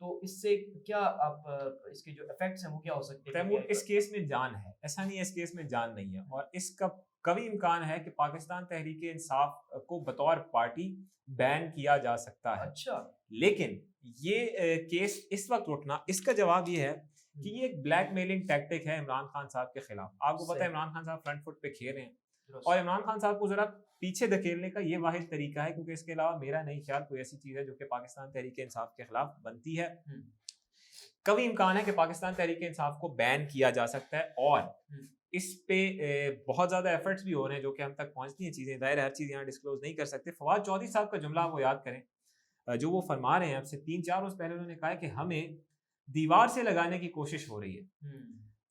تو اس سے کیا آپ اس کے جو ایفیکٹس ہیں وہ کیا ہو سکتے ہیں؟ تیمور اس کیس میں جان ہے، ایسا نہیں ہے اس کیس میں جان نہیں ہے، اور اس کا قوی امکان ہے کہ پاکستان تحریک انصاف کو بطور پارٹی بین کیا جا سکتا ہے۔ اچھا، لیکن یہ کیس اس وقت اٹھنا، اس کا جواب یہ ہے کہ یہ ایک بلیک میلنگ ٹیکٹک ہے عمران خان صاحب کے خلاف۔ آپ کو پتہ ہے عمران خان صاحب فرنٹ فٹ پہ کھیل رہے ہیں، اور عمران خان صاحب کو ذرا پیچھے دھکیلنے کا یہ واحد طریقہ ہے، کیونکہ اس کے علاوہ میرا نہیں خیال کوئی ایسی چیز ہے جو کہ پاکستان تحریک انصاف کے خلاف بنتی ہے۔ قوی امکان ہے کہ پاکستان تحریک انصاف کو بین کیا جا سکتا ہے، اور اس پہ بہت زیادہ ایفرٹس بھی ہو رہے ہیں جو کہ ہم تک پہنچتی ہیں چیزیں، ظاہر ہر چیز یہاں ڈسکلوز نہیں کر سکتے۔ فواد چودھری صاحب کا جملہ وہ یاد کریں جو وہ فرما رہے ہیں، اب سے 3-4 روز پہلے انہوں نے کہا ہے کہ ہمیں دیوار سے لگانے کی کوشش ہو رہی ہے۔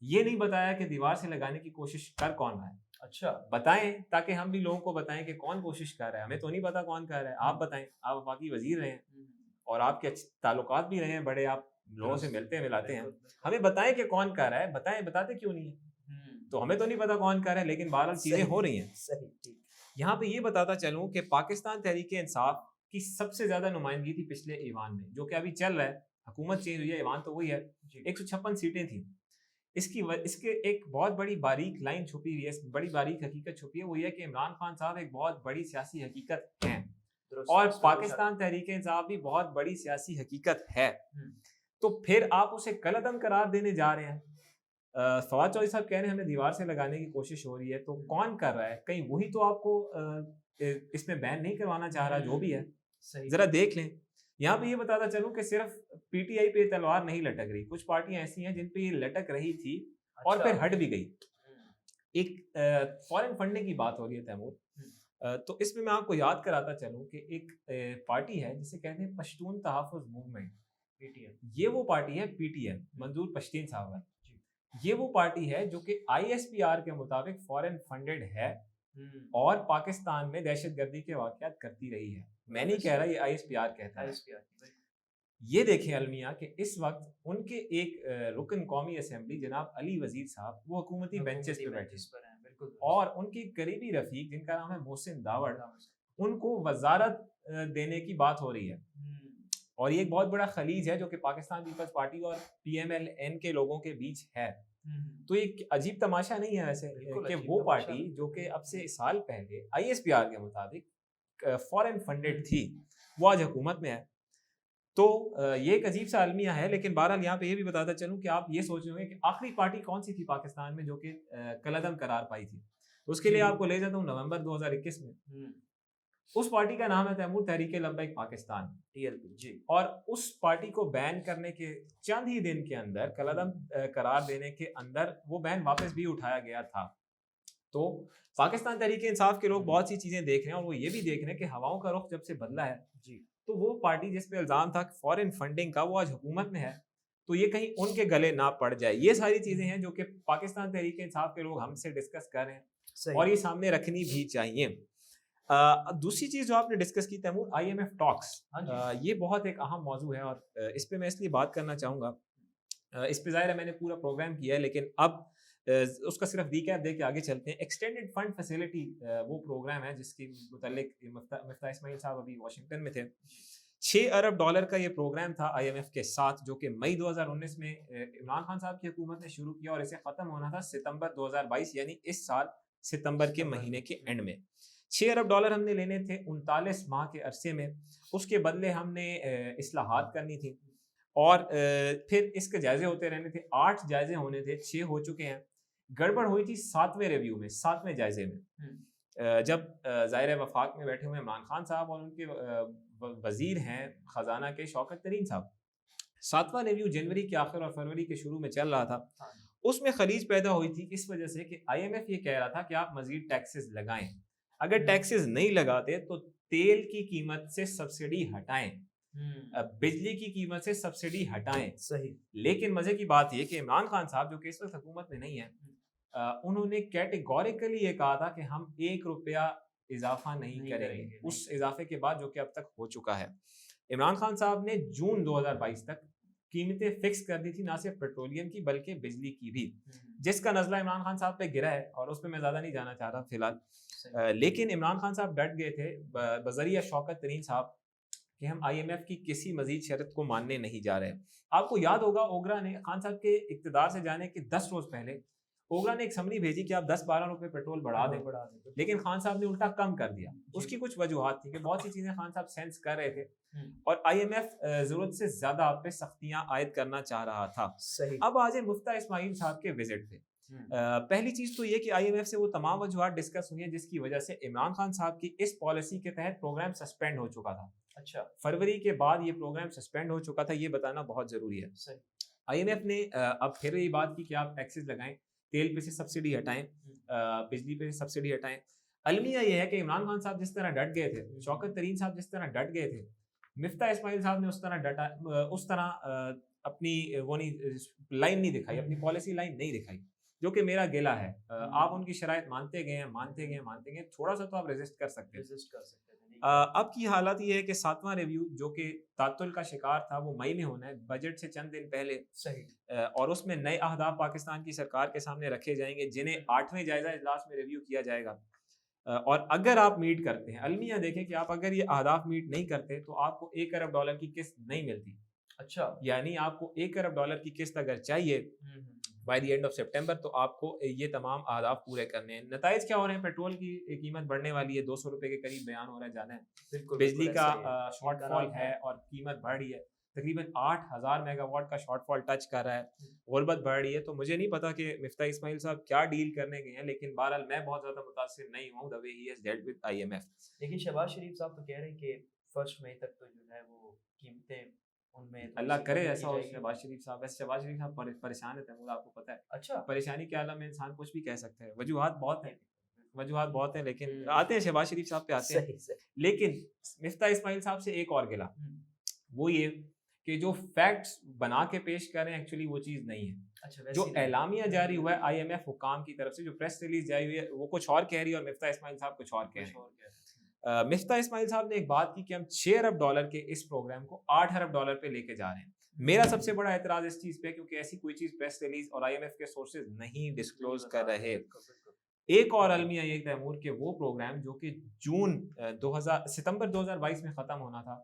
یہ نہیں بتایا کہ دیوار سے لگانے کی کوشش کر کون رہا ہے۔ اچھا، بتائیں تاکہ ہم بھی لوگوں کو بتائیں کہ کون کوشش کر رہا ہے۔ ہمیں تو نہیں پتا کون کر رہا ہے، آپ بتائیں، آپ وفاقی وزیر رہے ہیں اور آپ کے اچھے تعلقات بھی رہے ہیں بڑے، آپ لوگوں سے ملتے ہیں ملاتے ہیں، ہمیں بتائیں کہ کون کر رہا ہے، بتائیں، بتاتے کیوں نہیں ہے؟ تو ہمیں تو نہیں پتا کون کر رہا ہے، لیکن بہرحال چیزیں ہو رہی ہیں۔ صحیح۔ یہاں پہ یہ بتاتا چلوں کہ پاکستان تحریک انصاف کی سب سے زیادہ نمائندگی تھی پچھلے ایوان میں، جو کہ ابھی چل رہا ہے، حکومت چینج ہوئی ہے، ایوان تو وہی ہے، 156 سیٹیں تھیں۔ اس کے ایک بہت بڑی باریک لائن چھپی ہوئی ہے، بڑی باریک حقیقت چھپی ہے، وہ یہ کہ عمران خان صاحب ایک بہت بڑی سیاسی حقیقت ہیں، اور پاکستان تحریک انصاف بھی بہت بڑی سیاسی حقیقت ہے۔ تو پھر آپ اسے کالعدم قرار دینے جا رہے ہیں۔ فواد چودھری صاحب کہہ رہے ہیں ہمیں دیوار سے لگانے کی کوشش ہو رہی ہے، تو کون کر رہا ہے؟ کہیں وہی تو آپ کو اس میں بین نہیں کروانا چاہ رہا، جو بھی ہے ذرا دیکھ لیں۔ یہاں پہ یہ بتاتا چلوں کہ صرف پی ٹی آئی پہ تلوار نہیں لٹک رہی، کچھ پارٹیاں ایسی ہیں جن پہ یہ لٹک رہی تھی اور پھر ہٹ بھی گئی۔ ایک فارن فنڈنگ کی بات ہو رہی ہے تیمور، تو اس میں آپ کو یاد کراتا چلوں کہ ایک پارٹی ہے جسے کہتے ہیں پشتون تحفظ موومنٹ، پی ٹی ایم۔ یہ وہ پارٹی ہے، پی ٹی ایم، منظور پشتین صاحب ہے، یہ وہ پارٹی ہے جو کہ آئی ایس پی آر کے مطابق فارن فنڈڈ ہے اور پاکستان میں دہشت گردی کے واقعات کرتی رہی ہے۔ میں نہیں کہہ رہا، یہ آئی ایس پی آر کہتا ہے۔ یہ دیکھیں المیہ کہ اس وقت ان کے ایک رکن قومی اسمبلی جناب علی وزیر صاحب وہ حکومتی بینچز پہ بیٹھے، اور ان کی قریبی رفیق جن کا نام ہے محسن داوڑ، ان کو وزارت دینے کی بات ہو رہی ہے، اور یہ ایک بہت بڑا خلیج ہے جو کہ پاکستان پیپلز پارٹی اور پی ایم ایل این کے لوگوں کے بیچ ہے۔ تو ایک عجیب تماشا نہیں ہے ویسے کہ وہ پارٹی جو کہ اب سے سال پہلے آئی ایس پی آر کے مطابق فارن فنڈڈ تھی، وہ آج حکومت میں ہے۔ تو یہ ایک عجیب سا المیہ ہے، لیکن بہرحال یہاں پہ یہ بھی بتاتا چلوں کہ آپ یہ سوچ رہے ہوں کہ آخری پارٹی کون سی تھی پاکستان میں جو کہ کالعدم قرار پائی تھی۔ اس کے لیے آپ کو لے جاتا ہوں نومبر 2021 میں، اس پارٹی کا نام ہے تیمور تحریک لبیک پاکستان، اور اس پارٹی کو بین کرنے کے چند ہی دن کے اندر، کالعدم قرار دینے کے اندر، وہ بین واپس بھی اٹھایا گیا تھا۔ تو پاکستان تحریک انصاف کے لوگ بہت سی چیزیں دیکھ رہے ہیں، اور وہ یہ بھی دیکھ رہے ہیں کہ ہواؤں کا رخ جب سے بدلا ہے، تو وہ پارٹی جس پہ الزام تھا فارن فنڈنگ کا، وہ آج حکومت میں ہے، تو یہ کہیں ان کے گلے نہ پڑ جائے۔ یہ ساری چیزیں ہیں جو کہ پاکستان تحریک انصاف کے لوگ ہم سے ڈسکس کر رہے ہیں، اور یہ سامنے رکھنی بھی چاہیے۔ دوسری چیز جو آپ نے ڈسکس کی تیمور، آئی ایم ایف ٹاکس، یہ بہت ایک اہم موضوع ہے، اور اس پہ میں اس لیے بات کرنا چاہوں گا۔ اس پہ ظاہر ہے میں نے پورا پروگرام کیا ہے، لیکن اب اس کا صرف ریکیپ دے کے آگے چلتے ہیں۔ ایکسٹینڈڈ فنڈ فیسلٹی وہ پروگرام ہے جس کے متعلق مفتاح اسماعیل صاحب ابھی واشنگٹن میں تھے۔ $6 ارب کا یہ پروگرام تھا آئی ایم ایف کے ساتھ، جو کہ مئی 2019 میں عمران خان صاحب کی حکومت نے شروع کیا، اور اسے ختم ہونا تھا ستمبر 2022، یعنی اس سال ستمبر کے مہینے کے اینڈ میں۔ $6 ارب ہم نے لینے تھے 39 ماہ کے عرصے میں، اس کے بدلے ہم نے اصلاحات کرنی تھی، اور پھر اس کے جائزے ہوتے رہنے تھے۔ 8 جائزے ہونے تھے، 6 ہو چکے ہیں۔ گڑبڑ ہوئی تھی 7ویں ریویو میں، 7ویں جائزے میں، جب ظاہر وفاق میں بیٹھے ہوئے عمران خان صاحب اور ان کے وزیر ہیں خزانہ کے شوکت ترین صاحب، 7واں ریویو جنوری کے آخر اور فروری کے شروع میں چل رہا تھا۔ اس میں خلیج پیدا ہوئی تھی اس وجہ سے کہ آئی ایم ایف یہ کہہ رہا تھا کہ آپ مزید ٹیکسز لگائیں، اگر ٹیکسز نہیں لگاتے تو تیل کی قیمت سے سبسڈی ہٹائیں، بجلی کی قیمت سے سبسڈی ہٹائیں۔ صحیح۔ لیکن مزے کی بات یہ کہ عمران خان صاحب جو کہ اس وقت حکومت میں نہیں ہے، انہوں نے کیٹیگوریکلی یہ کہا تھا کہ ہم $1 اضافہ نہیں کریں گے اس اضافے کے بعد جو کہ اب تک ہو چکا ہے۔ عمران خان صاحب نے جون 2022 تک قیمتیں فکس کر دی تھی، نہ صرف پیٹرولیم کی بلکہ بجلی کی بھی، جس کا نزلہ عمران خان صاحب پہ گرا ہے، اور اس پہ میں زیادہ نہیں جانا چاہ رہا فی الحال۔ لیکن عمران خان صاحب ڈٹ گئے تھے بذریعہ شوکت ترین صاحب کہ ہم IMF کی کسی مزید شرط کو ماننے نہیں جا رہے. آپ کو یاد ہوگا اوگرا نے خان صاحب کے اقتدار سے جانے کے 10 روز پہلے اوگرا نے ایک سمری بھیجی کہ آپ 10-12 روپے پیٹرول بڑھا دیں, لیکن خان صاحب نے الٹا کم کر دیا. اس کی کچھ وجوہات تھیں کہ بہت سی چیزیں خان صاحب سینس کر رہے تھے اور IMF ضرورت سے زیادہ آپ پہ سختیاں عائد کرنا چاہ رہا تھا. اب آج مفتیٰ اسماعیل صاحب کے وزٹ پہ پہلی چیز تو یہ کہ IMF سے وہ تمام وجوہات ڈسکس ہوئی ہیں جس کی وجہ سے عمران خان صاحب کی اس پالیسی کے تحت پروگرام سسپینڈ ہو چکا تھا. اچھا, فروری کے بعد یہ پروگرام سسپینڈ ہو چکا تھا, یہ بتانا بہت ضروری ہے. IMF نے اب پھر یہ بات کی کہ آپ ٹیکسز لگائیں, تیل پہ سے سبسڈی ہٹائیں, بجلی پہ سے سبسڈی ہٹائیں. المیہ یہ ہے کہ عمران خان صاحب جس طرح ڈٹ گئے تھے, شوکت ترین صاحب جس طرح ڈٹ گئے تھے, مفتیٰ اسماعیل صاحب نے اس طرح اپنی وہ نہیں لائن نہیں دکھائی, اپنی پالیسی لائن نہیں دکھائی, جو کہ میرا گلہ ہے. آپ ان کی شرائط مانتے گئے, تھوڑا سا تو آپ ریزسٹ کر سکتے ہیں. اب کی حالت یہ ہے کہ 7واں ریویو جو کہ تعطل کا شکار تھا وہ مئی میں ہونا ہے, بجٹ سے چند دن پہلے, اور اس میں نئے اہداف پاکستان کی سرکار کے سامنے رکھے جائیں گے جنہیں 8ویں جائزہ اجلاس میں ریویو کیا جائے گا. اور اگر آپ میٹ کرتے ہیں, المیہ دیکھیں کہ آپ اگر یہ اہداف میٹ نہیں کرتے تو آپ کو $1 ارب کی قسط نہیں ملتی. اچھا, یعنی آپ کو $1 ارب کی قسط اگر چاہیے by the end of September تو آپ کو یہ تمام اہداف پورے کرنے ہیں. نتائج کیا ہو رہے ہیں؟ پیٹرول کی قیمت بڑھنے والی ہے, 200 روپے کے قریب بیان ہو رہا ہے جانا ہے. بجلی کا شارٹ فال ہے اور قیمت بڑھ رہی ہے, تقریباً 8000 میگا واٹ کا شارٹ فال ٹچ کر رہا ہے, غربت بڑھ رہی ہے. تو مجھے نہیں پتا کہ مفتیٰ اسماعیل صاحب کیا ڈیل کرنے گئے ہیں, لیکن بہرحال میں بہت زیادہ متاثر نہیں ہوں the way he has dealt with IMF. لیکن شہباز شریف صاحب تو کہہ رہے ہیں کہ 1 مئی تک تو جو ہے وہ قیمتیں ان میں اللہ کرے ایسا ہو. شہباز شریف صاحب, ویسے شہباز شریف صاحب پریشان ہے تیمور, آپ کو پتہ ہے. اچھا, پریشانی کے عالم میں انسان کچھ بھی کہہ سکتا ہے, وجوہات بہت ہیں لیکن آتے ہیں شہباز شریف صاحب پہ آتے ہیں. لیکن مفتیٰ اسماعیل صاحب سے ایک اور گلا, وہ یہ کہ جو فیکٹس بنا کے پیش کر رہے ہیں ایکچولی وہ چیز نہیں ہے. جو اعلامیہ جاری ہوا ہے IMF حکام کی طرف سے, جو پریس ریلیز جاری ہوئی ہے وہ کچھ اور کہہ رہی ہے اور مفتیٰ اسماعیل صاحب کچھ اور کہہ رہے ہیں. مفتیٰ اسماعیل صاحب نے ایک بات کی کہ ہم $6 ارب کے اس پروگرام کو $8 ارب پہ لے کے جا رہے ہیں. میرا سب سے بڑا اعتراض اس چیز پہ, کیونکہ ایسی کوئی چیز پریس ریلیز اور IMF کے سورسز نہیں ڈسکلوز کر رہے. ایک اور المیہ یہ تیمور کہ وہ پروگرام جو کہ ستمبر 2022 میں ختم ہونا تھا,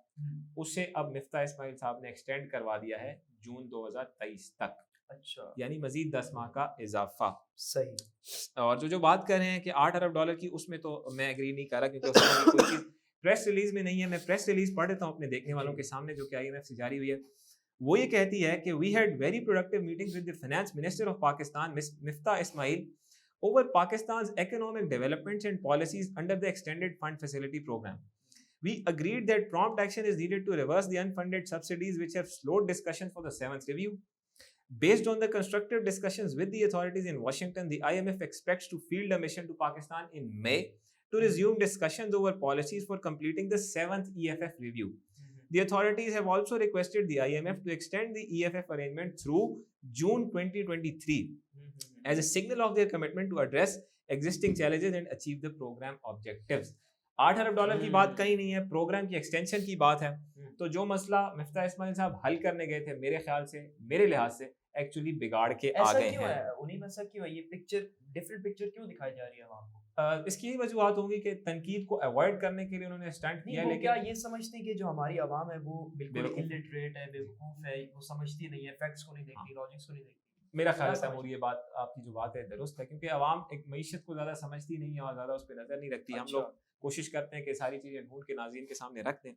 اسے اب مفتیٰ اسماعیل صاحب نے ایکسٹینڈ کروا دیا ہے جون 2023 تک. اچھا, یعنی مزید 10 ماہ کا اضافہ. صحیح. اور جو بات کر رہے ہیں کہ $8 ارب کی, اس میں تو میں ایگری نہیں کر رہا, کیونکہ اس میں کوئی چیز پریس ریلیز میں نہیں ہے. میں پریس ریلیز پڑھ دیتا ہوں اپنے دیکھنے والوں کے سامنے جو کہ IMF سے جاری ہوئی ہے. وہ یہ کہتی ہے کہ we had very productive meetings with the finance minister of Pakistan, Miftah Ismail, over Pakistan's economic developments and policies under the extended fund facility program. We agreed that prompt action is needed to reverse the unfunded subsidies which have slowed discussion for the 7th review. Based on the constructive discussions with the authorities in Washington, the IMF expects to field a mission to Pakistan in May to resume discussions over policies for completing the 7th EFF review. The authorities have also requested the IMF to extend the EFF arrangement through June 2023 as a signal of their commitment to address existing challenges and achieve the program objectives. $8 ارب کی بات کہیں نہیں ہے, programme کی extension کی بات ہے. تو جو مسئلہ مفتیٰ اسماعیل صاحب حل کرنے گئے تھے میرے خیال سے, میرے لحاظ سے ایکچولی بگاڑ کے آ گئے ہیں. انہیں میں ایسا کیوں ہے, یہ پکچر ڈیفرنٹ پکچر کیوں دکھائی جا رہی ہے وہاں کو؟ اس کی وجوہات ہوں گی کہ تنقید کو اوائڈ کرنے کے لیے انہوں نے اسٹینڈ کیا. لیکن کیا یہ سمجھتے ہیں کہ جو ہماری عوام ہے وہ بالکل الٹریٹ ہے, بیوقوف ہے, وہ سمجھتی نہیں ہے, فیکٹس کو نہیں دیکھتی, لاجکس کو نہیں دیکھتی؟ میرا خیال ہے تیمور یہ بات آپ کی جو بات ہے درست ہے, کیونکہ عوام ایک معیشت کو زیادہ سمجھتی نہیں ہے اور زیادہ اس پہ نظر نہیں رکھتی. ہم لوگ کوشش کرتے ہیں کہ ساری چیزیں ڈھونڈ کے ناظرین کے سامنے رکھ دیں.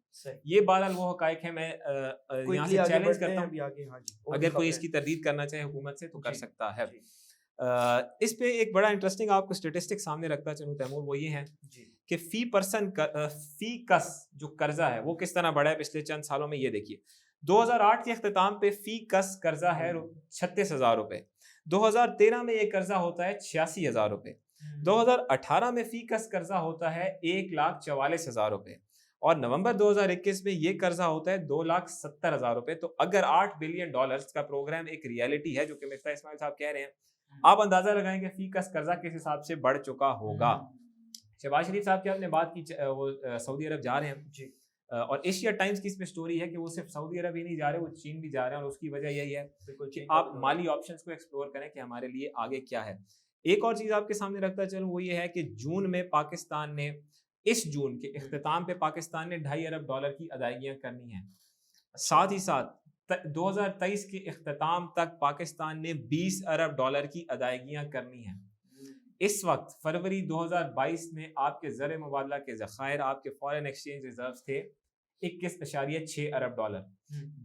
یہ بہرحال وہ حقائق ہے. میں یہاں سے چیلنج کرتا ہوں, اگر کوئی اس کی تردید کرنا چاہے حکومت سے تو کر سکتا ہے. اس پہ ایک بڑا انٹرسٹنگ آپ کو اسٹیٹسٹک سامنے رکھتا چلوں تیمور, وہ یہ ہے کہ فی کس جو قرضہ ہے وہ کس طرح بڑھا ہے پچھلے چند سالوں میں. یہ دیکھیے 2008 کے اختتام پہ فی کس قرضہ ہے 36,000 روپے, 2013 میں یہ قرضہ ہوتا ہے 86,000 روپے, 2018 میں فی کس قرضہ ہوتا ہے 1,44,000 روپے, اور نومبر 2021 میں یہ قرضہ ہوتا ہے 2,70,000 روپے. تو اگر $8 بلین کا پروگرام ایک ریالٹی ہے جو کہ مفتیٰ اسماعیل صاحب کہہ رہے ہیں, آپ اندازہ لگائیں کہ فی کس قرضہ کس حساب سے بڑھ چکا ہوگا. شہباز شریف صاحب کی آپ نے بات کی, وہ سعودی عرب جا رہے ہیں جی, اور ایشیا ٹائمز کی اس میں سٹوری ہے کہ وہ صرف سعودی عرب ہی نہیں جا رہے, وہ چین بھی جا رہے ہیں, اور اس کی وجہ یہی ہے کہ آپ مالی آپشنز کو ایکسپلور کریں کہ ہمارے لیے آگے کیا ہے. ایک اور چیز آپ کے سامنے رکھتا چلوں, وہ یہ ہے کہ جون میں پاکستان نے اس جون کے اختتام پہ پاکستان نے $2.5 ارب کی ادائیگیاں کرنی ہیں. ساتھ ہی ساتھ 2023 کے اختتام تک پاکستان نے $20 ارب کی ادائیگیاں کرنی ہیں. اس وقت فروری 2022 میں آپ کے زر مبادلہ کے ذخائر، آپ کے فارن ایکسچینج ریزروز تھے $21.6 ارب.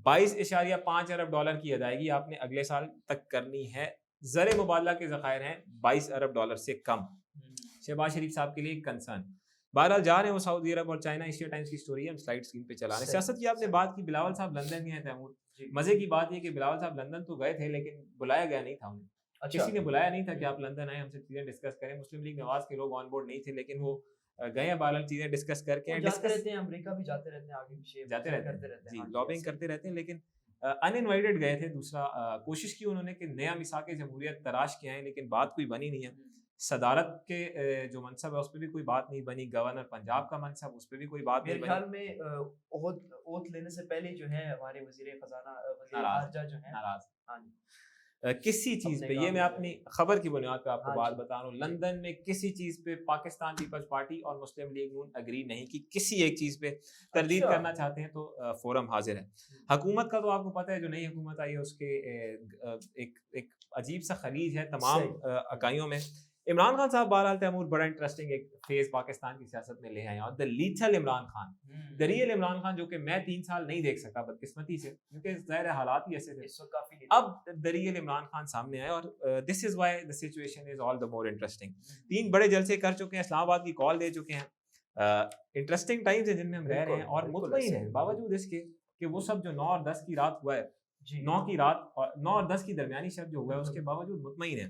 $22.5 ارب کی ادائیگی آپ نے اگلے سال تک کرنی ہے. زر مبادلہ کے ذخائر ہیں $22 ارب سے کم. شہباز شریف صاحب کے لیے ایک کنسرن. بہرحال جا رہے ہیں وہ سعودی عرب اور چائنا. ایشیا ٹائمز کی سٹوری ہے، ہم سلائیڈ اسکرین پہ چلا رہے ہیں. سیاست کی آپ نے بات کی، بلاول صاحب لندن گئے ہیں تیمور. مزے کی بات یہ کہ بلاول صاحب لندن تو گئے تھے لیکن بلایا گیا نہیں تھا انہیں. کسی نے بلایا نہیں تھا کہ آپ لندن آئیں، ہم سے چیزیں ڈسکس کریں. مسلم لیگ نواز کے لوگ آن بورڈ نہیں تھے لیکن وہ گئے ہیں. بہرحال چیزیں ڈسکس کر کے جاتے رہتے ہیں، امریکہ بھی جاتے رہتے ہیں، آگے پیچھے جاتے رہتے ہیں جی، لابنگ کرتے رہتے ہیں. لیکن ان انوائٹڈ گئے تھے. دوسرا کوشش کی انہوں نے کہ نیا میثاق جمہوریت تراش کے آئیں لیکن بات کوئی بنی نہیں ہے. صدارت کے جو منصب ہے اس پہ بھی کوئی بات نہیں بنی. گورنر پنجاب کا منصب، اس پہ بھی کوئی بات نہیں بنی. میرے خیال میں اوت لینے سے پہلے جو ہے ہمارے وزیر خزانہ وزیر خارجہ جو ہیں ناراض. ہاں جی، کسی چیز پہ، یہ میں اپنی خبر کی بنیاد پہ آپ کو بات بتا رہا ہوں، لندن میں کسی چیز پہ پاکستان پیپلز پارٹی اور مسلم لیگ نون اگری نہیں کی. کسی ایک چیز پہ تردید کرنا چاہتے ہیں تو فورم حاضر ہے. حکومت کا تو آپ کو پتہ ہے، جو نئی حکومت آئی ہے اس کے ایک عجیب سا خلیج ہے تمام اکائیوں میں. عمران خان صاحب بہرحال تیمور بڑا انٹرسٹنگ ایک فیز پاکستان کی سیاست میں لے آئے ہیں. اور the lethal Imran Khan, the real Imran Khan, جو کہ میں 3 سال نہیں دیکھ سکا بدقسمتی سے کیونکہ ظاہر حالات ہی ایسے تھے. اب دا ریئل عمران خان سامنے آئے اور this is why the situation is all the more interesting. 3 بڑے جلسے کر چکے ہیں، اسلام آباد کی کال دے چکے ہیں. انٹرسٹنگ ٹائمز ہیں جن میں ہم رہ رہے ہیں اور مطمئن ہیں باوجود اس کے کہ وہ سب جو 9 اور 10 کی رات ہوا ہے، 9 کی رات اور 9 اور 10 کی درمیانی شب جو ہوا ہے، اس کے باوجود مطمئن ہیں.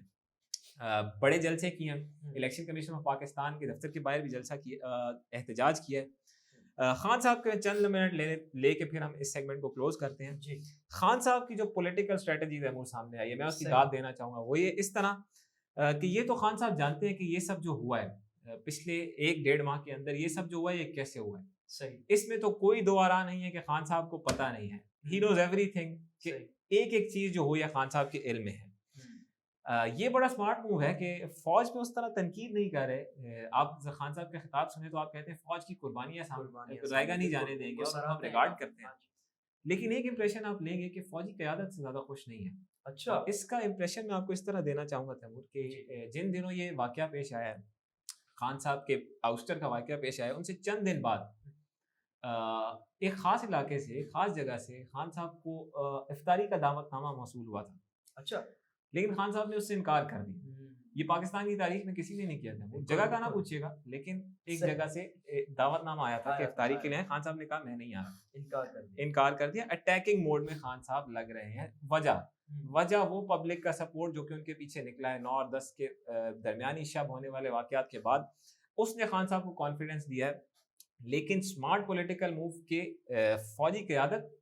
بڑے جلسے کیے ہیں. الیکشن کمیشن آف پاکستان کے دفتر کے باہر بھی جلسہ کیا، احتجاج کیا ہے. خان صاحب کے چند منٹ لے کے پھر ہم اس سیگمنٹ کو کلوز کرتے ہیں. خان صاحب کی جو پولیٹیکل اسٹریٹجی ہے سامنے آئی ہے، میں اس کی داد دینا چاہوں گا. وہ یہ اس طرح کہ یہ تو خان صاحب جانتے ہیں کہ یہ سب جو ہوا ہے پچھلے 1-1.5 ماہ کے اندر، یہ سب جو ہوا ہے یہ کیسے ہوا ہے. صحیح، اس میں تو کوئی دو آرا نہیں ہے کہ خان صاحب کو پتہ نہیں ہے. ہی نوز ایوری تھنگ کہ ایک ایک چیز جو ہوئی ہے خان صاحب کے علم میں ہے. یہ بڑا سمارٹ موو ہے کہ فوج پہ اس طرح تنقید نہیں کر رہے. آپ خان صاحب کے خطاب سنیں تو آپ کہتے ہیں فوج کی قربانیاں رائگاں نہیں جانے دیں گے اور ہم ریگارڈ کرتے ہیں. لیکن ایک امپریشن آپ لیں گے کہ فوجی قیادت سے زیادہ خوش نہیں ہے. اچھا، اس کا امپریشن میں آپ کو اس طرح دینا چاہوں گا تیمور کہ جن دنوں یہ واقعہ پیش آیا ہے، خان صاحب کے آؤسٹر کا واقعہ پیش آیا ہے، ان سے چند دن بعد ایک خاص علاقے سے، ایک خاص جگہ سے خان صاحب کو افطاری کا دعوت نامہ موصول ہوا تھا. اچھا، لیکن خان صاحب نے اس سے انکار کر دیا. یہ پاکستان کی تاریخ میں کسی نے نہیں کیا تھا. جگہ کا نہ پوچھیے گا لیکن ایک جگہ سے دعوت نامہ آیا تھا کہ افطاری کے لیے. خان صاحب نے کہا میں نہیں آ رہا، انکار کر دیا. اٹیکنگ موڈ میں خان صاحب لگ رہے ہیں. وجہ وہ پبلک کا سپورٹ جو کہ ان کے پیچھے نکلا ہے 9 اور 10 کے درمیانی شب ہونے والے واقعات کے بعد، اس نے خان صاحب کو کانفیڈنس دیا ہے. لیکن اسمارٹ پولیٹیکل موو کے فوجی قیادت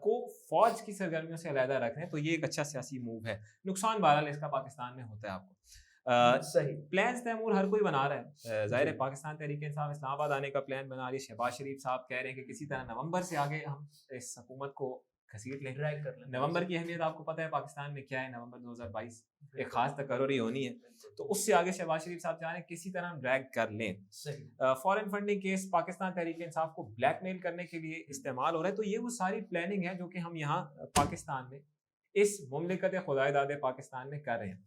کو فوج کی سرگرمیوں سے علیحدہ رکھ رہے ہیں، تو یہ ایک اچھا سیاسی موو ہے. نقصان بہرحال اس کا پاکستان میں ہوتا ہے. آپ کو صحیح پلانز تیمور ہر کوئی بنا رہا ہے. ظاہر ہے پاکستان تحریک انصاف اسلام آباد آنے کا پلان بنا رہی ہے. شہباز شریف صاحب کہہ رہے ہیں کہ کسی طرح نومبر سے آگے ہم اس حکومت کو گھسیٹ لیں، ڈریگ کر لیں. نومبر کی اہمیت آپ کو پتہ ہے پاکستان میں کیا ہے. نومبر 2022 ایک خاص تقرری ہونی ہے، تو اس سے آگے شہباز شریف صاحب چاہ رہے ہیں کسی طرح ہم ڈریگ کر لیں. Foreign funding case Pakistan Tehreek Insaf کو بلیک میل کرنے کے لیے استعمال ہو رہا ہے. تو یہ وہ ساری پلاننگ ہے جو کہ ہم یہاں پاکستان میں اس مملکت خدائے داد پاکستان میں کر رہے ہیں.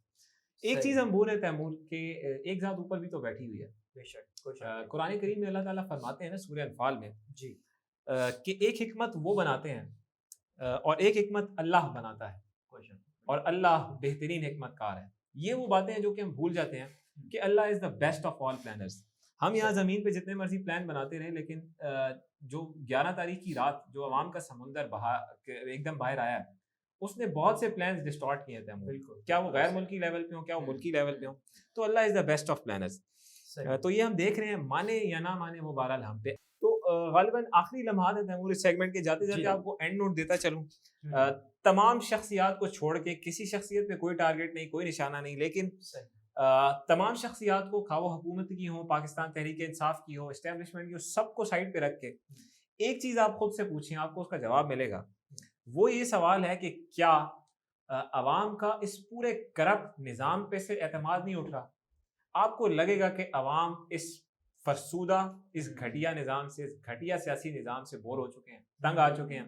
ایک چیز ہم بول رہے تیمور کہ ایک ذات اوپر بھی تو بیٹھی ہوئی ہے. بے شک قرآن کریم میں اللہ تعالیٰ فرماتے ہیں نا سورہ انفال میں جی کہ ایک حکمت وہ بناتے ہیں اور ایک حکمت اللہ بناتا ہے اور اللہ بہترین حکمت کار ہے. یہ وہ باتیں ہیں جو کہ ہم بھول جاتے ہیں کہ Allah is the best of all planners. ہم یہاں زمین پہ جتنے مرضی پلان بناتے رہے لیکن جو 11 تاریخ کی رات جو عوام کا سمندر ایک دم باہر آیا ہے، اس نے بہت سے پلانز ڈسٹارٹ کیے تھے. کیا وہ غیر ملکی لیول پہ ہوں، کیا وہ ملکی لیول پہ ہوں، تو اللہ is the best of planners. تو یہ ہم دیکھ رہے ہیں، مانے یا نہ مانے وہ بہرحال ہم پہ. تو غالباً آخری لمحات ہے تیمور اس سیگمنٹ کے، جاتے جاتے آپ کو اینڈ نوٹ دیتا چلوں. تمام شخصیات کو چھوڑ کے کسی شخصیت پہ کوئی ٹارگٹ نہیں، کوئی نشانہ نہیں، لیکن تمام شخصیات کو، خواہ وہ حکومت کی ہوں، پاکستان تحریک انصاف کی ہو، اسٹیبلشمنٹ کی ہو، سب کو سائڈ پہ رکھ کے ایک چیز آپ خود سے پوچھیں، آپ کو اس کا جواب ملے گا. وہ یہ سوال ہے کہ کیا عوام کا اس پورے کرپٹ نظام پہ سے اعتماد نہیں اٹھ رہا؟ آپ کو لگے گا کہ عوام اس فرسودہ اس گھٹیا نظام سے، اس گھٹیا سیاسی نظام سے بور ہو چکے ہیں، تنگ آ چکے ہیں،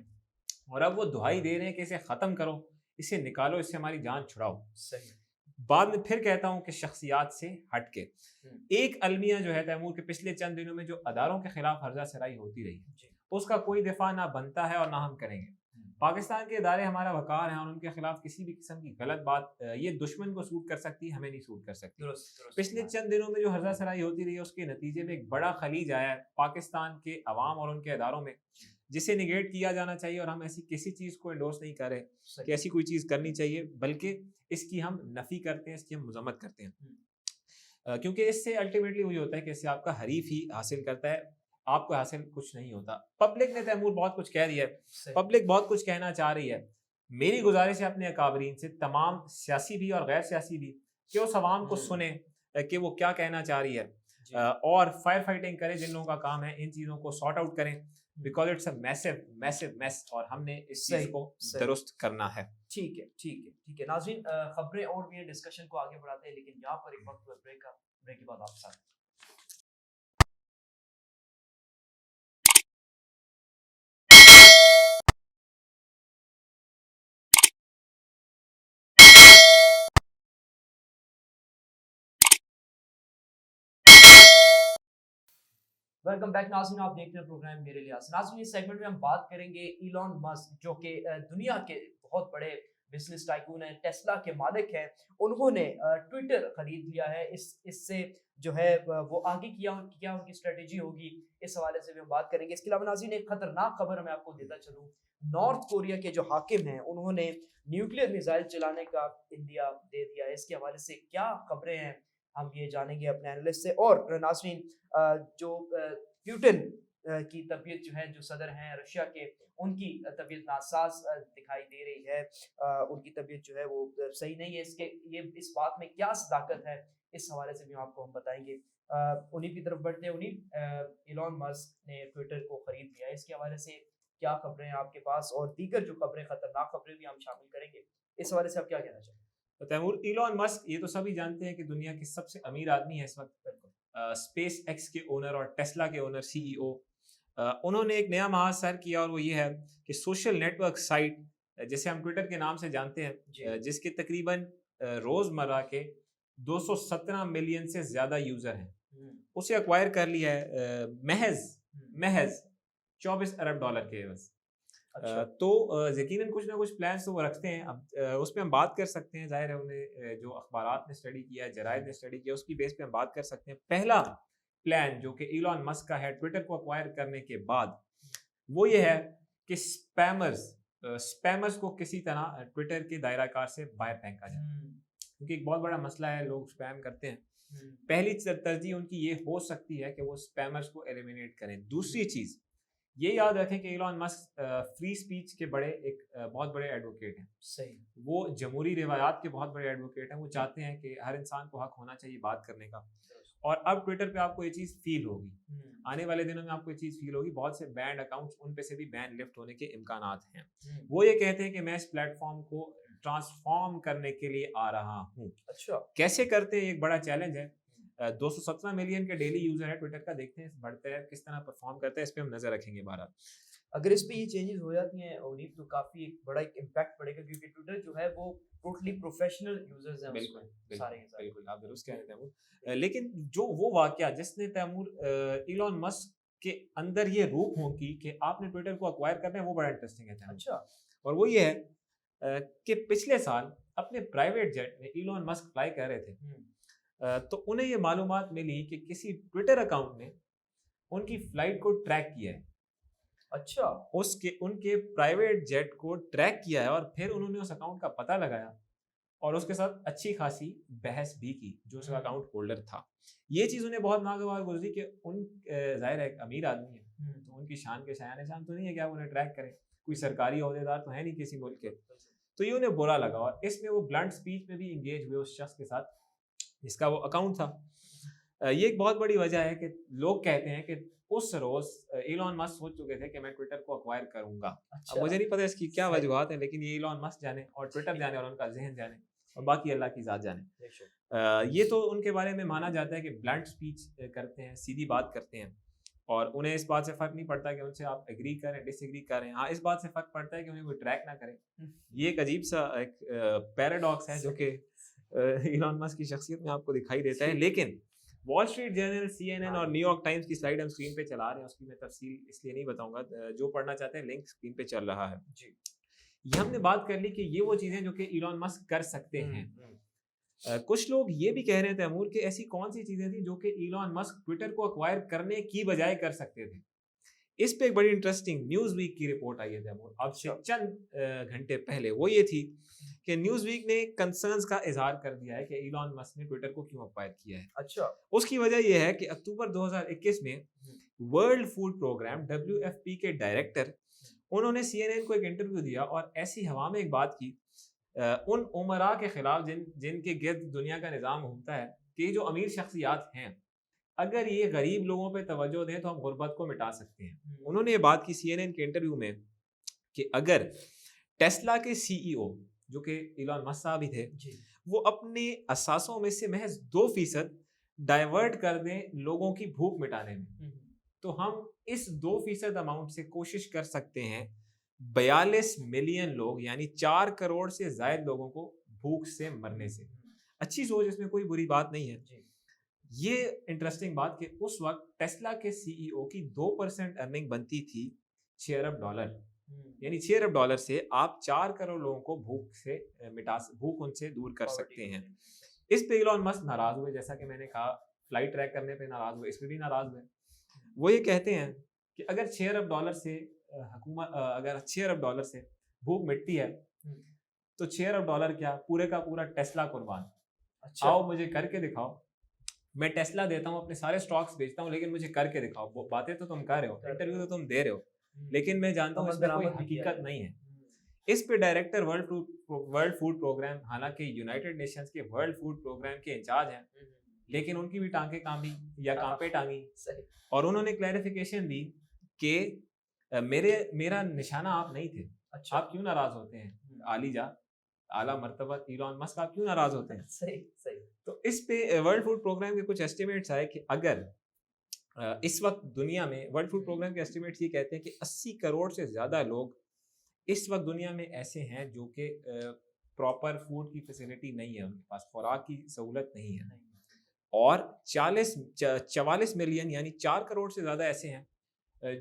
اور اب وہ دہائی دے رہے ہیں کہ اسے ختم کرو، اسے نکالو، اس سے ہماری جان چھڑاؤ۔ صحیح۔ بعد میں پھر کہتا ہوں کہ شخصیات سے ہٹ کے ایک المیہ جو ہے تیمور کے پچھلے چند دنوں میں جو اداروں کے خلاف ہرزہ سرائی ہوتی رہی ہے اس کا کوئی دفاع نہ بنتا ہے اور نہ ہم کریں گے۔ پاکستان کے ادارے ہمارا وقار ہیں اور ان کے خلاف کسی بھی قسم کی غلط بات یہ دشمن کو سوٹ کر سکتی ہے، ہمیں نہیں سوٹ کر سکتی۔ پچھلے چند دنوں میں جو ہرزہ سرائی ہوتی رہی ہے اس کے نتیجے میں ایک بڑا خلیج آیا ہے پاکستان کے عوام اور ان کے اداروں میں، جسے نگیٹ کیا جانا چاہیے، اور ہم ایسی کسی چیز کو انڈورس نہیں کر رہے کہ ایسی کوئی چیز کرنی چاہیے، بلکہ اس کی ہم نفی کرتے ہیں، اس کی ہم مذمت کرتے ہیں، کیونکہ اس سے الٹیمیٹلی وہی ہوتا ہے کہ اس سے آپ کا حریف ہی حاصل کرتا ہے، آپ کو حاصل کچھ نہیں ہوتا۔ پبلک نے تیمور بہت کچھ کہہ دیا ہے، پبلک بہت کچھ کہنا چاہ رہی ہے، میری گزارش ہے اپنے اکابرین سے، تمام سیاسی بھی اور غیر سیاسی بھی، کہ اس عوام کو سنیں کہ وہ کیا کہنا چاہ رہی ہے، اور فائر فائٹنگ کریں، جن لوگوں کا کام ہے ان چیزوں کو سارٹ آؤٹ کریں، because it's a messy mess, اور ہم نے اس چیز کو درست کرنا ہے۔ ٹھیک ہے ناظرین، خبریں اور بھی ہیں، ڈسکشن کو آگے بڑھاتے ہیں، لیکن یہاں پر ایک وقت بریک کا، بریک کے بعد آپ ساتھ۔ ویلکم بیک ناظرین، آپ دیکھ رہے ہیں پروگرام میرے لحاظ سے۔ ناظرین، اس سیگمنٹ میں ہم بات کریں گے ایلون مسک، جو کہ دنیا کے بہت بڑے بزنس ٹائکون ہیں، ٹیسلا کے مالک ہیں۔ انہوں نے ٹویٹر خرید لیا ہے، اس سے جو ہے وہ آگے کیا ان کی اسٹریٹجی ہوگی، اس حوالے سے بھی ہم بات کریں گے۔ اس کے علاوہ ناظرین ایک خطرناک خبر میں آپ کو دیتا چلوں، نارتھ کوریا کے جو حاکم ہیں انہوں نے نیوکلیر میزائل چلانے کا اندیا دے دیا ہے۔ اس کے حوالے سے کیا خبریں ہیں ہم یہ جانیں گے اپنے اینالسٹ سے۔ اور ناظرین جو پیوٹن کی طبیعت جو ہے، جو صدر ہیں رشیا کے، ان کی طبیعت ناساز دکھائی دے رہی ہے، ان کی طبیعت جو ہے وہ صحیح نہیں ہے۔ اس بات میں کیا صداقت ہے، اس حوالے سے بھی آپ کو ہم بتائیں گے۔ انہیں کی طرف بڑھتے ایلون مسک نے ٹویٹر کو خرید لیا ہے، اس کے حوالے سے کیا خبریں ہیں آپ کے پاس، اور دیگر جو خبریں، خطرناک خبریں بھی ہم شامل کریں گے۔ اس حوالے سے آپ کیا کہنا چاہیں گے؟ تیمور، ایلون مسک یہ تو سبھی جانتے ہیں کہ دنیا کے سب سے امیر آدمی ہے اس وقت، اسپیس ایکس کے اونر اور ٹیسلا کے اونر، سی ای او۔ انہوں نے ایک نیا محاذ سر کیا، اور وہ یہ ہے کہ سوشل نیٹ ورک سائٹ جسے ہم ٹویٹر کے نام سے جانتے ہیں، جس کے تقریباً روزمرہ کے 217 ملین سے زیادہ یوزر ہیں، اسے ایکوائر کر لیا ہے محض 24 ارب ڈالر کے عوض۔ تو یقیناً کچھ نہ کچھ پلانس تو وہ رکھتے ہیں، اب اس پہ ہم بات کر سکتے ہیں۔ ظاہر ہے انہیں جو اخبارات نے اسٹڈی کیا ہے، جرائد نے اسٹڈی کیا، اس کی بیس پہ ہم بات کر سکتے ہیں۔ پہلا پلان جو کہ ایلون مسک کا ہے ٹویٹر کو ایکوائر کرنے کے بعد، وہ یہ ہے کہ سپیمرز کو کسی طرح ٹویٹر کے دائرہ کار سے باہر پھینکا جائے، کیونکہ ایک بہت بڑا مسئلہ ہے، لوگ سپیم کرتے ہیں۔ پہلی ترجیح ان کی یہ ہو سکتی ہے کہ وہ سپیمرز کو ایلیمینیٹ کریں۔ دوسری چیز یہ یاد رکھیں کہ ایلون مسک فری سپیچ کے ایک بہت بڑے ایڈوکیٹ ہیں، صحیح، وہ جمہوری روایات کے بہت بڑے ایڈوکیٹ ہیں۔ وہ چاہتے ہیں کہ ہر انسان کو حق ہونا چاہیے بات کرنے کا، اور اب ٹویٹر پہ آپ کو یہ چیز فیل ہوگی، آنے والے دنوں میں آپ کو یہ چیز فیل ہوگی، بہت سے بینڈ اکاؤنٹس، ان پہ سے بھی بین لفٹ ہونے کے امکانات ہیں۔ وہ یہ کہتے ہیں کہ میں اس پلیٹ فارم کو ٹرانسفارم کرنے کے لیے آ رہا ہوں۔ اچھا، کیسے کرتے ہیں؟ ایک بڑا چیلنج ہے۔ 217 ملین کے ڈیلی یوزر ہے ٹویٹر کا، دیکھتے ہیں بڑھتا ہے کس طرح پرفارم کرتا ہے، اس پہ ہم نظر رکھیں گے۔ بہرحال اگر اس پہ یہ چینجز ہو جاتی ہیں اونیف، تو کافی ایک بڑا امپیکٹ پڑے گا، کیونکہ ٹویٹر جو ہے وہ ٹوٹلی پروفیشنل یوزرز ہیں، بالکل آپ درست کہہ رہے ہیں تیمور۔ لیکن جو وہ واقعہ جس نے تیمور ایلون مسک کے اندر یہ روح ہونگی کہ آپ نے ٹویٹر کو ایکوائر کرنا ہے، وہ بڑا انٹرسٹنگ ہے۔ اچھا، اور وہ یہ ہے کہ پچھلے سال اپنے پرائیویٹ جیٹ میں ایلون مسک فلائی کر رہے تھے، تو انہیں یہ معلومات ملی کہ کسی ٹویٹر اکاؤنٹ نے ان کی فلائٹ کو ٹریک کیا ہے۔ اچھا، ان کے پرائیویٹ جیٹ کو ٹریک کیا ہے، اور پھر انہوں نے اس اکاؤنٹ کا پتہ لگایا اور اس کے ساتھ اچھی خاصی بحث بھی کی جو اس کا اکاؤنٹ ہولڈر تھا۔ یہ چیز انہیں بہت ناگوار گزری کہ ان ظاہر ہے ایک امیر آدمی ہے، تو ان کی شان کے شایان شان تو نہیں ہے کہ آپ انہیں ٹریک کریں، کوئی سرکاری عہدیدار تو ہے نہیں کسی ملک کے، تو یہ انہیں برا لگا، اور اس میں وہ بلنٹ سپیچ میں بھی انگیج ہوئے اس شخص کے ساتھ جس کا وہ اکاؤنٹ تھا۔ یہ ایک بہت بڑی وجہ ہے کہ لوگ کہتے ہیں کہ اس روز ایلون مسک سوچ چکے تھے کہ میں ٹویٹر کو ایکوائر کروں گا۔ اب مجھے نہیں پتا اس کی کیا وجوہات ہیں، لیکن یہ ایلون مسک جانے، اور ٹویٹر جانے، اور ان کا ذہن جانے، اور باقی اللہ کی ذات جانے۔ یہ تو ان کے بارے میں مانا جاتا ہے کہ بلنٹ سپیچ کرتے ہیں, سیدھی بات کرتے ہیں, اور انہیں اس بات سے فرق نہیں پڑتا کہ ان سے آپ ایگری کریں ڈس ایگری کریں. ہاں اس بات سے فرق پڑتا ہے کہ انہیں کوئی ٹریک نہ کرے. یہ ایک عجیب سا ایک پیراڈاکس ہے جو کہ ایلان مسک کی شخصیت میں آپ کو دکھائی دیتا ہے. لیکن وال اسٹریٹ جرنل, سی این این اور نیو یارک ٹائمز کی سلائیڈ ہم اسکرین پہ چلا رہے ہیں, اس کی میں تفصیل اس لیے نہیں بتاؤں گا, جو پڑھنا چاہتے ہیں لنک اسکرین پہ چل رہا ہے. یہ ہم نے بات کر لی کہ یہ وہ چیزیں جو کہ ایلان مسک کر سکتے ہیں. کچھ لوگ یہ بھی کہہ رہے تھے امور کہ ایسی کون سی چیزیں تھیں جو کہ ایلان مسک ٹویٹر کو ایکوائر کرنے کی بجائے کر سکتے تھے. اس پہ ایک بڑی انٹرسٹنگ نیوز ویک کی رپورٹ آئی ہے امور اب سے چند گھنٹے پہلے. وہ یہ تھی کہ نیوز ویک نے کنسرنز کا اظہار کر دیا ہے کہ ایلان مسک نے ٹویٹر کو کیوں ایکوائر کیا ہے. اچھا, اس کی وجہ یہ ہے کہ اکتوبر 2021 میں ورلڈ فوڈ پروگرام WFP کے ڈائریکٹر انہوں نے سی این این کو ایک انٹرویو دیا اور ایسی ہوا میں ایک بات کی ان عمراء کے خلاف جن کے گرد دنیا کا نظام گھومتا ہے کہ جو امیر شخصیات ہیں اگر یہ غریب لوگوں پہ توجہ دیں تو ہم غربت کو مٹا سکتے ہیں. انہوں نے یہ بات کی سی این این کے انٹرویو میں کہ اگر ٹیسلا کے CEO جو کہ ایلان مسک صاحب ہی تھے وہ اپنے اثاثوں میں سے محض 2% ڈائیورٹ کر دیں لوگوں کی بھوک مٹانے میں تو ہم اس 2% اماؤنٹ سے کوشش کر سکتے ہیں 42 ملین لوگ یعنی 4 کروڑ سے زائد لوگوں کو بھوک سے مرنے سے. اچھی سوچ, اس میں کوئی بری بات نہیں ہے. یہ انٹرسٹنگ بات کہ اس وقت ٹیسلا کے CEO کی 2% ارننگ بنتی تھی $6 ارب, یعنی $6 ارب سے آپ 4 کروڑ لوگوں کو بھوک ان سے دور کر سکتے ہیں. اس پہ ایلان مسک ناراض ہوئے, جیسا کہ میں نے کہا فلائٹ ٹریک کرنے پہ ناراض ہوئے, اس پہ بھی ناراض ہوئے. وہ یہ کہتے ہیں کہ اگر $6 ارب سے حکومت اگر $6 ارب سے بھوک مٹتی ہے تو $6 ارب کیا پورے کا پورا ٹیسلا قربان. آؤ مجھے کر کے دکھاؤ, میں ٹیسلا دیتا ہوں, اپنے سارے سٹاکس بیچتا ہوں, لیکن مجھے کر کے دکھاؤ. وہ باتیں تو تم کر رہے ہو, انٹرویو تو تم دے رہے ہو, لیکن میں جانتا ہوں اس میں کوئی حقیقت نہیں ہے. اس پہ ڈائریکٹر ورلڈ فوڈ پروگرام, حالانکہ یونائٹڈ نیشنز کے ورلڈ فوڈ پروگرام کے انچارج ہیں, لیکن ان کی بھی ٹانکیں کانپی یا کانپے ٹانگی, اور انہوں نے کلیریفیکیشن دی کہ میرا نشانہ آپ نہیں تھے. آپ کیوں ناراض ہوتے ہیں اعلیٰ مرتبہ ایلان مسک, آپ کیوں ناراض ہوتے ہیں؟ صحیح. تو اس پہ ورلڈ فوڈ پروگرام کے کچھ ایسٹیمیٹس آئے کہ اگر اس وقت دنیا میں ورلڈ فوڈ پروگرام کے ایسٹیمیٹس یہ کہتے ہیں کہ 80 کروڑ سے زیادہ لوگ اس وقت دنیا میں ایسے ہیں جو کہ پراپر فوڈ کی فیسلٹی نہیں ہے, ان کے پاس خوراک کی سہولت نہیں ہے, اور 44 ملین یعنی 4 کروڑ سے زیادہ ایسے ہیں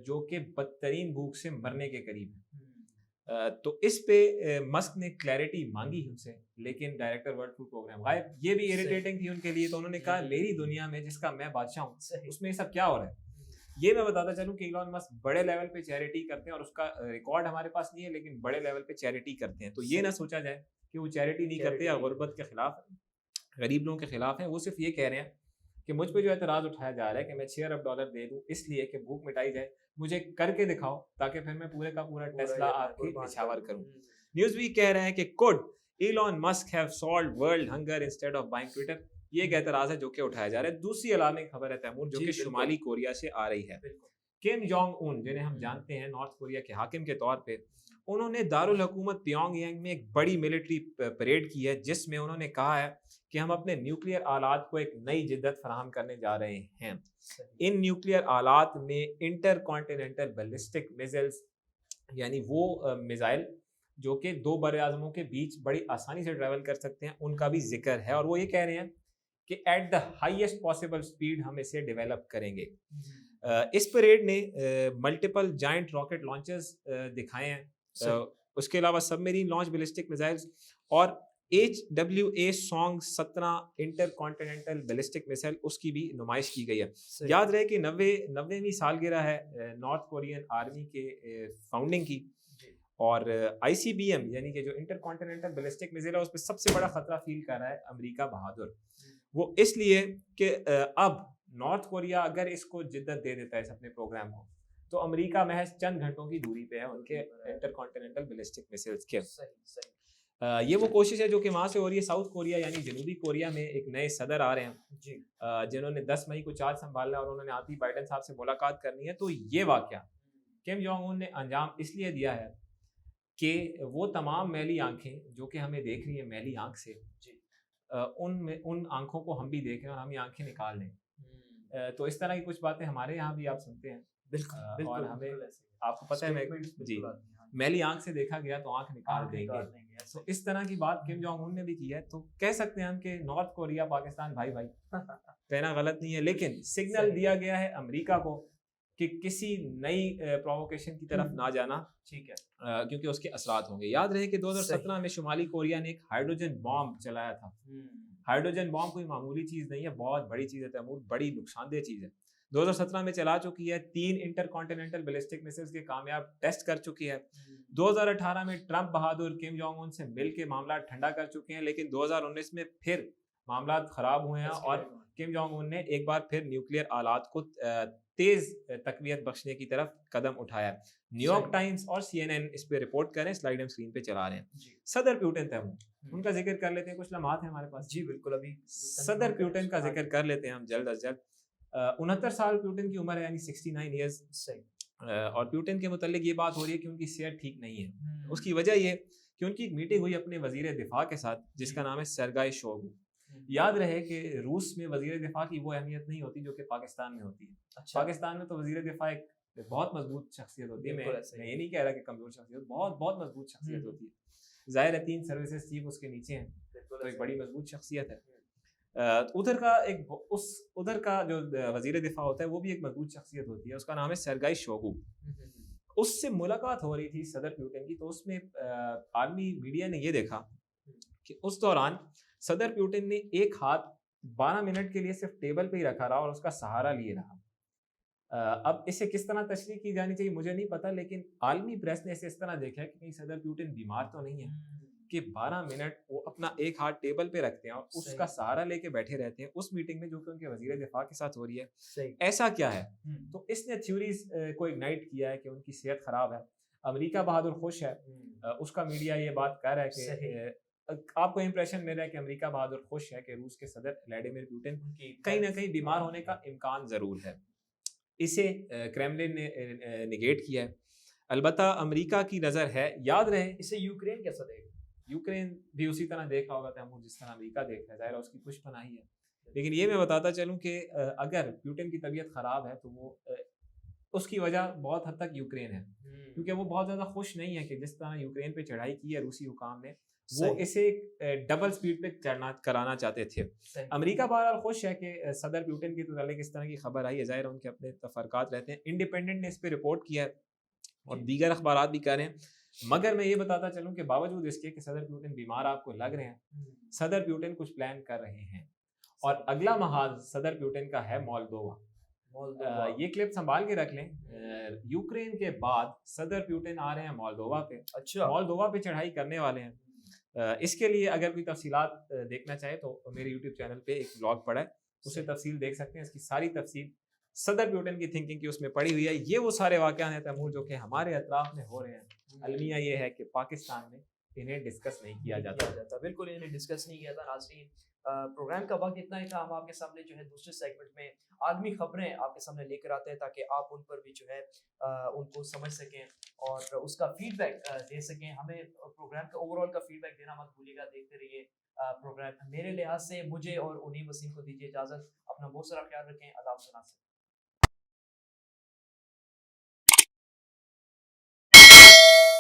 جو کہ بدترین بھوک سے مرنے کے قریب ہیں. تو اس پہ مسک نے کلیئرٹی مانگی ان سے, لیکن ڈائریکٹر ورلڈ فوڈ پروگرام غائب. یہ بھی اریٹیٹنگ تھی ان کے لیے, تو انہوں نے کہا میری دنیا میں جس کا میں بادشاہ ہوں اس میں یہ سب کیا ہو رہا ہے. یہ میں بتاتا چلوں کہ ایلان مسک بڑے لیول پہ چیریٹی کرتے ہیں, اور اس کا ریکارڈ ہمارے پاس نہیں ہے, لیکن بڑے لیول پہ چیریٹی کرتے ہیں. تو یہ نہ سوچا جائے کہ وہ چیریٹی نہیں کرتے یا غربت کے خلاف غریب لوگوں کے خلاف ہیں. وہ صرف یہ کہہ رہے ہیں کہ مجھ پہ جو اعتراض اٹھایا جا رہا ہے کہ میں $6 ارب دے دوں اس لیے کہ بھوک مٹائی جائے, مجھے کر کے دکھاؤ تاکہ پھر میں پورے کا پورا ٹیسلا آپ کی نشاور کروں. نیوز ویک کہہ رہے ہیں کہ could Elon Musk have solved world hunger instead of buying Twitter. یہ ایک اعتراض ہے جو کہ اٹھایا جا رہا ہے. دوسری علامت خبر ہے تیمور جو کہ شمالی کوریا سے آ رہی ہے. کم جونگ اون جنہیں ہم جانتے ہیں نارتھ کوریا کے حاکم کے طور پہ, انہوں نے دارالحکومت پیونگ یانگ میں ایک بڑی ملٹری پریڈ کی ہے جس میں انہوں نے کہا ہے کہ ہم اپنے نیوکلیئر آلات کو ایک نئی جدت فراہم کرنے جا رہے ہیں. ان نیوکلیئر آلات میں انٹر کانٹیننٹل بیلسٹک میزائلز یعنی وہ میزائل جو کہ 2 بر اعظموں کے بیچ بڑی آسانی سے ٹریول کر سکتے ہیں, ان کا بھی ذکر ہے. اور وہ یہ کہہ رہے ہیں کہ at the highest possible speed ہم اسے ڈیولپ کریں گے. اس پریڈ نے ملٹیپل جائنٹ راکٹ لانچرز دکھائے ہیں, اس کے علاوہ submarine launch ballistic missiles اور HWA سونگ 17 انٹر کانٹیننٹل بیلسٹک میزائل اس کی بھی نمائش کی گئی ہے. یاد رہے کہ 90ویں سالگرہ ہے نارتھ کورین آرمی کے فاؤنڈنگ کی, اور ICBM یعنی کہ جو انٹر کانٹیننٹل بیلسٹک میزائل ہے اس پہ سب سے بڑا خطرہ فیل کر رہا ہے امریکہ بہادر. وہ اس لیے کہ اب نارتھ کوریا اگر اس کو جدت دے دیتا ہے اس اپنے پروگرام کو تو امریکہ محض چند گھنٹوں کی دوری پہ ہے ان کے انٹر کانٹیننٹل بیلسٹک میزائلز کے. یہ وہ کوشش ہے جو کہ وہاں سے ہو رہی ہے. ساؤتھ کوریا یعنی جنوبی کوریا میں ایک نئے صدر آ رہے ہیں جنہوں نے 10 مئی کو چارج سنبھالنا ہے, اور انہوں نے آتی بائیڈن صاحب سے ملاقات کرنی ہے. تو یہ واقعہ کم جونگ اون نے انجام اس لیے دیا ہے کہ وہ تمام میلی آنکھیں جو کہ ہمیں دیکھ رہی ہیں میلی آنکھ سے, ان آنکھوں کو ہم بھی دیکھیں اور ہم یہ آنکھیں نکال لیں. تو اس طرح کی کچھ باتیں ہمارے یہاں بھی آپ سنتے ہیں. بالکل اور ہمیں آپ کو پتہ ہے جی میلی آنکھ سے دیکھا گیا تو آنکھ نکال دیں گے. تو اس طرح کی بات کم جونگ ان نے بھی کی ہے. تو کہہ سکتے ہیں ہم کہ نارتھ کوریا پاکستان بھائی بھائی کہنا غلط نہیں ہے, لیکن سگنل دیا گیا ہے امریکہ کو کہ کسی نئی پرووکیشن کی طرف نہ جانا, ٹھیک ہے, کیونکہ اس کے اثرات ہوں گے. یاد رہے کہ 2017 میں شمالی کوریا نے ایک ہائیڈروجن بام چلایا تھا. ہائیڈروجن بام کوئی معمولی چیز نہیں ہے, بہت بڑی چیز ہے تیمور, بڑی نقصان دہ چیز ہے. 2017 میں چلا چکی ہے, 3 انٹر کانٹیننٹل بیلسٹک میسلز کے کامیاب ٹیسٹ کر چکی ہے. 2018 میں ٹرمپ بہادر کم جونگ ان سے مل کے معاملات ٹھنڈا کر چکے ہیں, لیکن 2019 میں پھر معاملات خراب ہوئے ہیں اور کم جونگ ان نے ایک بار پھر نیوکلیئر آلات کو تیز تقویت بخشنے کی طرف قدم اٹھایا. نیو یارک ٹائمز اور CNN اس پہ رپورٹ کریں, سلائیڈ ہم اسکرین پہ چلا رہے ہیں. صدر پیوٹن تیمور, ان کا ذکر کر لیتے ہیں, کچھ لمحات ہیں ہمارے پاس. جی بالکل, ابھی صدر پیوٹن کا ذکر کر لیتے ہیں ہم جلد از جلد. 69 سال پیوٹن کی عمر ہے, یعنی 69 ایئرز. اور پیوٹن کے متعلق یہ بات ہو رہی ہے کہ ان کی صحت ٹھیک نہیں ہے. اس کی وجہ یہ کہ ان کی ایک میٹنگ ہوئی اپنے وزیر دفاع کے ساتھ جس کا نام ہے سرگئی شوگو. یاد رہے کہ روس میں وزیر دفاع کی وہ اہمیت نہیں ہوتی جو کہ پاکستان میں ہوتی ہے. پاکستان میں تو وزیر دفاع ایک بہت مضبوط شخصیت ہوتی ہے. میں یہ نہیں کہہ رہا کہ کمزور شخصیت, بہت بہت مضبوط شخصیت ہوتی ہے. ظاہر ہے 3 سروسز چیف اس کے نیچے ہیں, تو ایک بڑی مضبوط شخصیت ہے. ادھر کا جو وزیر دفاع ہوتا ہے وہ بھی ایک مضبوط شخصیت ہوتی ہے, اس کا نام ہے سرگئی شوگو. اس سے ملاقات ہو رہی تھی صدر پیوٹن کی, تو اس میں عالمی میڈیا نے یہ دیکھا کہ اس دوران صدر پیوٹن نے ایک ہاتھ 12 منٹ کے لیے صرف ٹیبل پہ ہی رکھا رہا اور اس کا سہارا لیے رہا. اب اسے کس طرح تشریح کی جانی چاہیے مجھے نہیں پتا, لیکن عالمی پریس نے اسے اس طرح دیکھا کہ کہیں صدر پیوٹن بیمار تو نہیں ہے کہ 12 منٹ وہ اپنا ایک ہاتھ ٹیبل پہ رکھتے ہیں اور اس کا سہارا لے کے بیٹھے رہتے ہیں اس میٹنگ میں جو کہ ان کے وزیر دفاع کے ساتھ ہو رہی ہے. ایسا کیا ہے؟ تو اس نے تھیوریز کو اگنائٹ کیا ہے کہ ان کی صحت خراب ہے. امریکہ بہادر خوش ہے, اس کا میڈیا یہ بات کہہ رہا ہے کہ آپ کو امپریشن مل رہا ہے کہ امریکہ بہادر خوش ہے کہ روس کے صدر ولیڈیمیر پوٹن کہیں نہ کہیں بیمار ہونے کا امکان ضرور ہے. اسے کریملن نے نگیٹ کیا ہے. البتہ امریکہ کی نظر ہے, یاد رہے اسے یوکرین کیسا دیکھ, یوکرین بھی اسی طرح دیکھا ہوگا تیمور جس طرح امریکہ دیکھ رہا ہے, ظاہر ہے اس کی پشت پناہی ہے. لیکن یہ میں بتاتا چلوں کہ اگر پیوٹن کی طبیعت خراب ہے تو وہ اس کی وجہ بہت حد تک یوکرین ہے, کیونکہ وہ بہت زیادہ خوش نہیں ہے کہ جس طرح یوکرین پہ چڑھائی کی ہے روسی حکام نے, وہ اسے ڈبل سپیڈ پہ کرانا چاہتے تھے. امریکہ بہرحال خوش ہے کہ صدر پیوٹن کے متعلق اس طرح کی خبر آئی ہے. ظاہر ان کے اپنے تفرقات رہتے ہیں. انڈیپینڈنٹ نے اس پہ رپورٹ کیا ہے اور دیگر اخبارات بھی کر رہے ہیں. مگر میں یہ بتاتا چلوں کہ باوجود اس کے کہ صدر پیوٹن بیمار آپ کو لگ رہے ہیں, صدر پیوٹن کچھ پلان کر رہے ہیں اور اگلا محاذ صدر پیوٹن کا ہے مولدووا. یہ کلپ سنبھال کے رکھ لیں, یوکرین کے بعد صدر پیوٹن آ رہے ہیں مولدووا پہ. مولدووا پہ چڑھائی کرنے والے ہیں. اس کے لیے اگر کوئی تفصیلات دیکھنا چاہے تو میرے یوٹیوب چینل پہ ایک بلاگ پڑا ہے, اسے تفصیل دیکھ سکتے ہیں. اس کی ساری تفصیل صدر پیوٹن کی تھنکنگ کی اس میں پڑی ہوئی ہے. یہ وہ سارے واقعات ہیں تیمور جو کہ ہمارے اطراف میں ہو رہے ہیں. المیہ یہ ہے کہ پاکستان میں انہیں ڈسکس نہیں کیا جاتا. بالکل انہیں ڈسکس نہیں کیا تھا. ناظرین پروگرام کا وقت اتنا ہی تھا. ہم آپ کے سامنے جو ہے دوسرے سیگمنٹ میں عالمی خبریں آپ کے سامنے لے کر آتے ہیں تاکہ آپ ان پر بھی جو ہے ان کو سمجھ سکیں اور اس کا فیڈ بیک دے سکیں. ہمیں پروگرام کا اوور آل کا فیڈ بیک دینا مت بھولیے گا. دیکھتے رہیے پروگرام. میرے لحاظ سے مجھے اور انہیں وسیم کو دیجیے اجازت. اپنا بہت سارا خیال رکھیں. اللہ حافظ.